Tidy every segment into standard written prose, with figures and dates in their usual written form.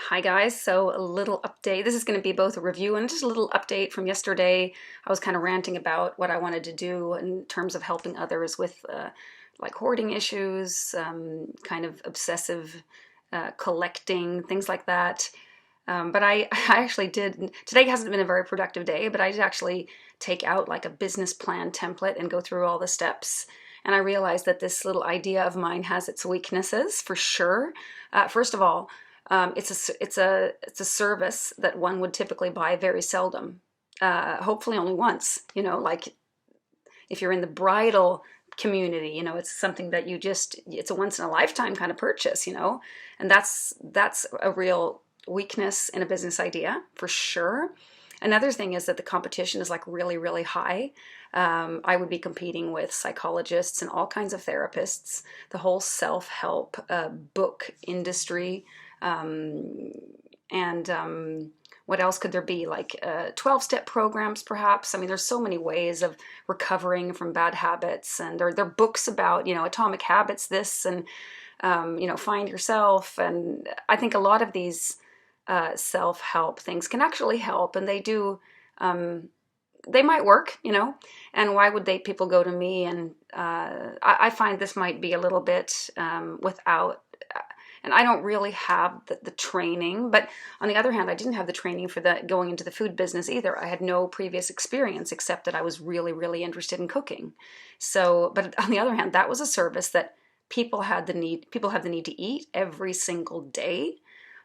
Hi guys, so a little update. This is going to be both a review and just a little update from yesterday. I was kind of ranting about what I wanted to do in terms of helping others with like hoarding issues, kind of obsessive collecting, things like that. But I actually did, today hasn't been a very productive day, but I did actually take out like a business plan template and go through all the steps. And I realized that this little idea of mine has its weaknesses for sure. First of all, it's a service that one would typically buy very seldom. Hopefully only once, like if you're in the bridal community, it's something that it's a once in a lifetime kind of purchase, and that's a real weakness in a business idea for sure. Another thing is that the competition is like really, really high. I would be competing with psychologists and all kinds of therapists, the whole self-help book industry. And what else could there be? Like 12-step programs, perhaps. I mean, there's so many ways of recovering from bad habits, and there are books about, atomic habits, this, and find yourself. And I think a lot of these self-help things can actually help, and they do. They might work, and why would people go to me? And I find this might be a little bit without, and I don't really have the training, but on the other hand, I didn't have the training for going into the food business either. I had no previous experience except that I was really, really interested in cooking. So, but on the other hand, that was a service that people have the need to eat every single day.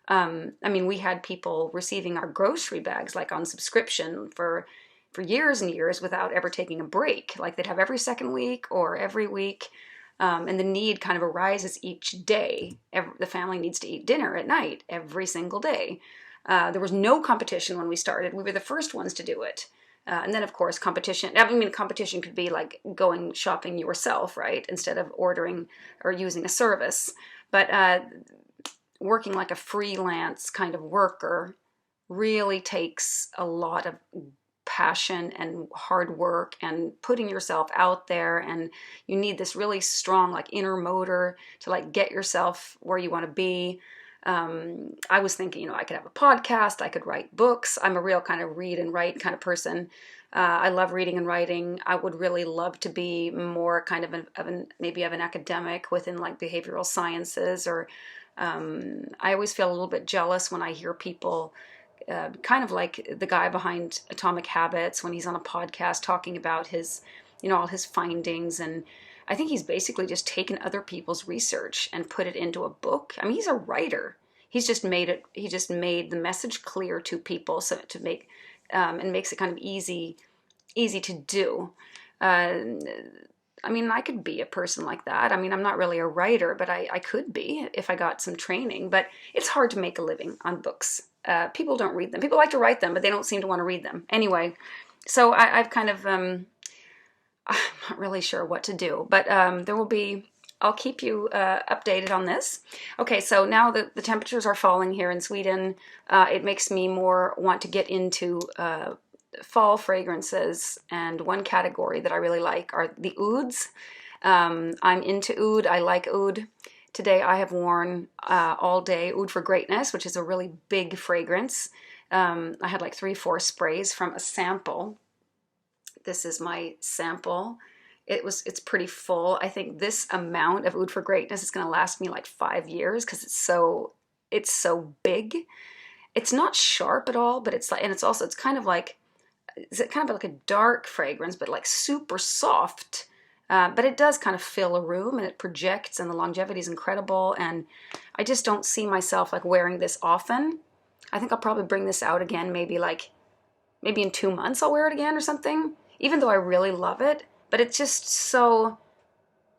I mean, we had people receiving our grocery bags like on subscription for years and years without ever taking a break. Like they'd have every second week or every week. And the need kind of arises each day. The family needs to eat dinner at night every single day. There was no competition when we started. We were the first ones to do it. And then, of course, competition. I mean, competition could be like going shopping yourself, right? Instead of ordering or using a service. But working like a freelance kind of worker really takes a lot of passion and hard work and putting yourself out there, and you need this really strong like inner motor to like get yourself where you want to be. I was thinking, I could have a podcast, I could write books. I'm a real kind of read and write kind of person. I love reading and writing. I would really love to be more kind of maybe of an academic within like behavioral sciences, or I always feel a little bit jealous when I hear people kind of like the guy behind Atomic Habits when he's on a podcast talking about his, all his findings. And I think he's basically just taken other people's research and put it into a book. I mean, he's a writer. He just made the message clear to people, so to make, and makes it kind of easy to do. I mean, I could be a person like that. I mean, I'm not really a writer, but I could be if I got some training. But it's hard to make a living on books. People don't read them. People like to write them, but they don't seem to want to read them. Anyway, so I've kind of, I'm not really sure what to do. But I'll keep you updated on this. Okay, so now the temperatures are falling here in Sweden. It makes me more want to get into fall fragrances, and one category that I really like are the ouds. I'm into oud. I like oud. Today I have worn all day Oud for Greatness, which is a really big fragrance. I had like 3-4 sprays from a sample. This is my sample. It's pretty full. I think this amount of Oud for Greatness is going to last me like 5 years because it's so big. It's not sharp at all, but it's kind of like a dark fragrance, but like super soft. But it does kind of fill a room, and it projects, and the longevity is incredible. And I just don't see myself like wearing this often. I think I'll probably bring this out again, maybe in 2 months I'll wear it again or something, even though I really love it. But it's just so,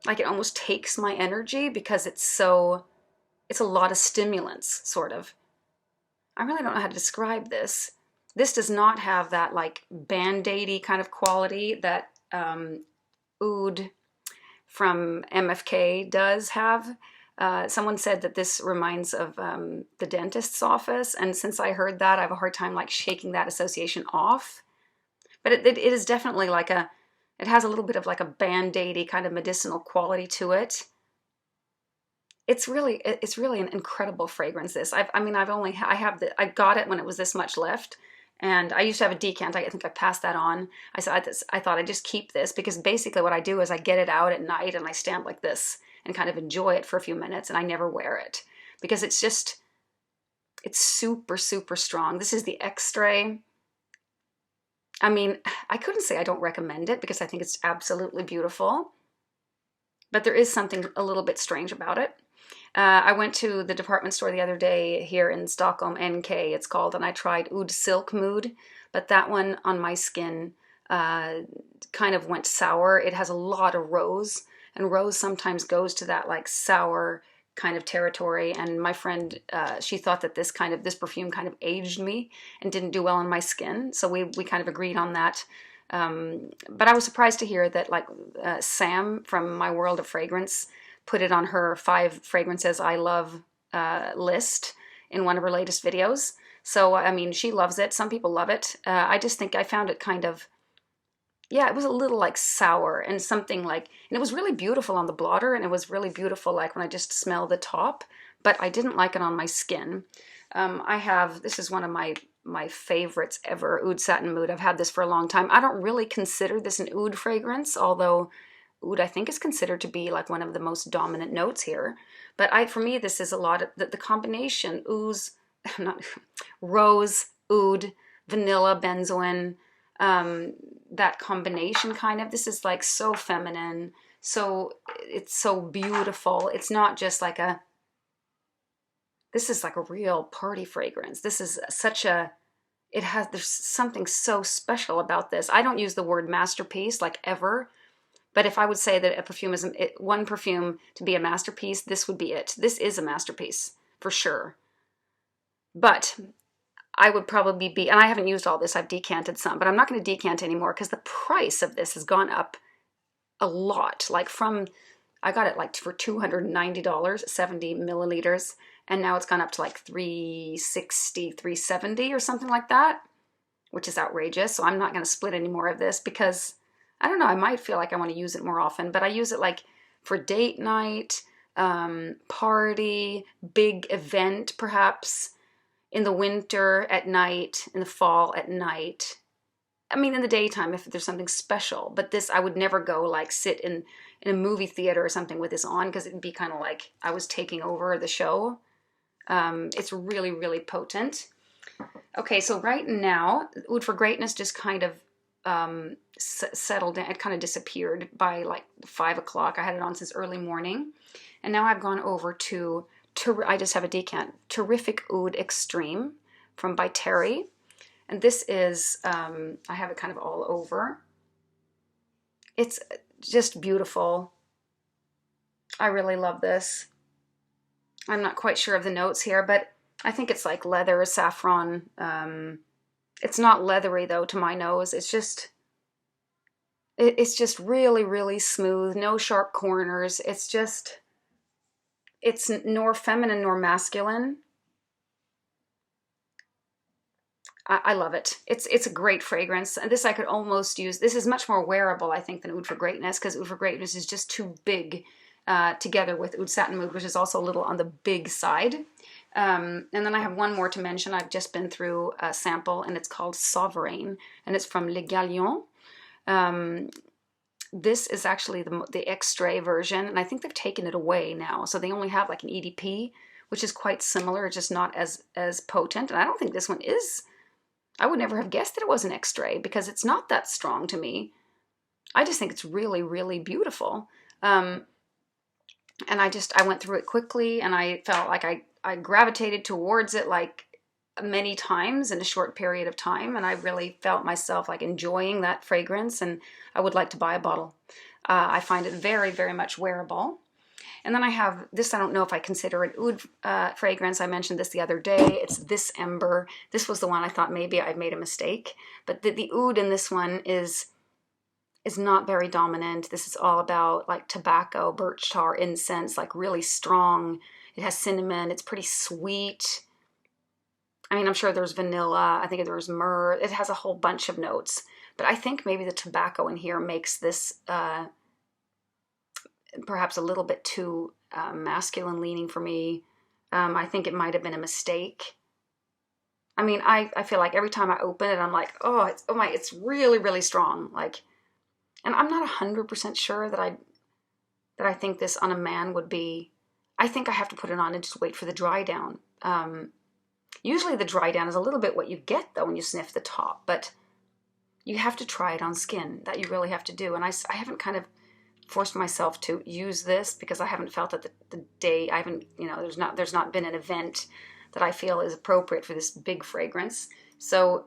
like, it almost takes my energy because it's a lot of stimulants, sort of. I really don't know how to describe this. This does not have that like Band-Aid-y kind of quality that oud from MFK does have. Someone said that this reminds of the dentist's office, and since I heard that, I have a hard time like shaking that association off. But it is definitely like it has a little bit of like a Band-Aid-y kind of medicinal quality to it. it's really an incredible fragrance. This I mean I have I got it when it was this much left, and I used to have a decant. I think I passed that on. I thought I'd just keep this because basically what I do is I get it out at night and I stand like this and kind of enjoy it for a few minutes, and I never wear it because it's super super strong. This is the Extrait. I mean, I couldn't say I don't recommend it because I think it's absolutely beautiful, but there is something a little bit strange about it. I went to the department store the other day here in Stockholm, NK it's called, and I tried Oud Silk Mood, but that one on my skin kind of went sour. It has a lot of rose, and rose sometimes goes to that like sour kind of territory. And my friend, she thought that this perfume kind of aged me and didn't do well on my skin. So we kind of agreed on that. But I was surprised to hear that like Sam from My World of Fragrance put it on her 5 fragrances I love list in one of her latest videos. So, I mean, she loves it. Some people love it. I just think I found it kind of, yeah, it was a little like sour and something like, and it was really beautiful on the blotter, and it was really beautiful like when I just smell the top, but I didn't like it on my skin. This is one of my favorites ever, Oud Satin Mood. I've had this for a long time. I don't really consider this an oud fragrance, although oud I think is considered to be like one of the most dominant notes here. But for me, this is a lot of the combination ooze, not rose, oud, vanilla, benzoin, that combination kind of. This is like so feminine, so it's so beautiful. It's not just like this is like a real party fragrance. This is there's something so special about this. I don't use the word masterpiece like ever, but if I would say that a perfume is one perfume to be a masterpiece, this would be it. This is a masterpiece for sure. But I would probably be, and I haven't used all this, I've decanted some, but I'm not going to decant anymore because the price of this has gone up a lot. Like I got it like for $290, 70 milliliters, and now it's gone up to like $360, $370 or something like that, which is outrageous. So I'm not going to split any more of this because, I don't know, I might feel like I want to use it more often, but I use it like for date night, party, big event perhaps, in the winter at night, in the fall at night. I mean, in the daytime if there's something special, but this, I would never go like sit in a movie theater or something with this on because it'd be kind of like I was taking over the show. It's really, really potent. Okay, so right now, Oud for Greatness just kind of settled down. It kind of disappeared by like 5 o'clock. I had it on since early morning. And now I've gone over to I just have a decant, Terryfic Oud Extreme by Terry. And this is, I have it kind of all over. It's just beautiful. I really love this. I'm not quite sure of the notes here, but I think it's like leather, saffron. It's not leathery though to my nose. It's just really, really smooth. No sharp corners. It's nor feminine nor masculine. I love it. It's a great fragrance. And this I could almost use. This is much more wearable, I think, than Oud for Greatness, because Oud for Greatness is just too big together with Oud Satin Mood, which is also a little on the big side. And then I have one more to mention. I've just been through a sample, and it's called Sovereign, and it's from Le Galion. This is actually the Extrait version, and I think they've taken it away now. So they only have like an EDP, which is quite similar, just not as potent. And I don't think this one is. I would never have guessed that it was an Extrait because it's not that strong to me. I just think it's really, really beautiful. And I went through it quickly, and I felt like I gravitated towards it like many times in a short period of time, and I really felt myself like enjoying that fragrance, and I would like to buy a bottle. I find it very, very much wearable. And then I have this, I don't know if I consider it oud fragrance. I mentioned this the other day. It's this Ember. This was the one I thought maybe I made a mistake. But the oud in this one is not very dominant. This is all about like tobacco, birch tar, incense, like really strong. It has cinnamon. It's pretty sweet. I mean, I'm sure there's vanilla. I think there's myrrh. It has a whole bunch of notes. But I think maybe the tobacco in here makes this perhaps a little bit too masculine leaning for me. I think it might have been a mistake. I mean, I feel like every time I open it, I'm like, oh my, it's really, really strong. Like, and I'm not 100% sure that I think this on a man would be. I think I have to put it on and just wait for the dry down. Usually the dry down is a little bit what you get though when you sniff the top, but you have to try it on skin. That you really have to do. And I haven't kind of forced myself to use this because I haven't felt that the day, I haven't, there's not been an event that I feel is appropriate for this big fragrance. So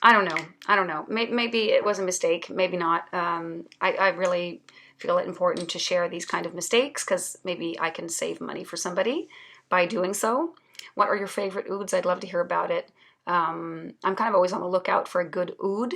I don't know. I don't know. Maybe it was a mistake. Maybe not. I really feel it important to share these kind of mistakes because maybe I can save money for somebody by doing so. What are your favorite ouds? I'd love to hear about it. I'm kind of always on the lookout for a good oud.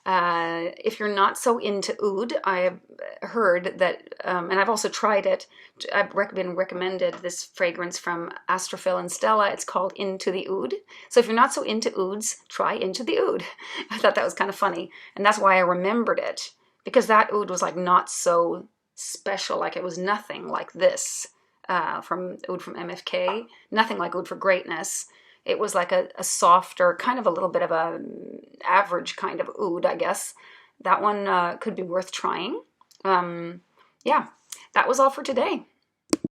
If you're not so into oud, I have heard that, and I've also tried it. I've been recommended this fragrance from Astrophil and Stella. It's called Into the Oud. So if you're not so into ouds, try Into the Oud. I thought that was kind of funny, and that's why I remembered it, because that oud was like not so special. Like it was nothing like this from oud from MFK. Nothing like Oud for Greatness. It was like a softer, kind of a little bit of a average kind of oud, I guess. That one could be worth trying. Yeah, that was all for today.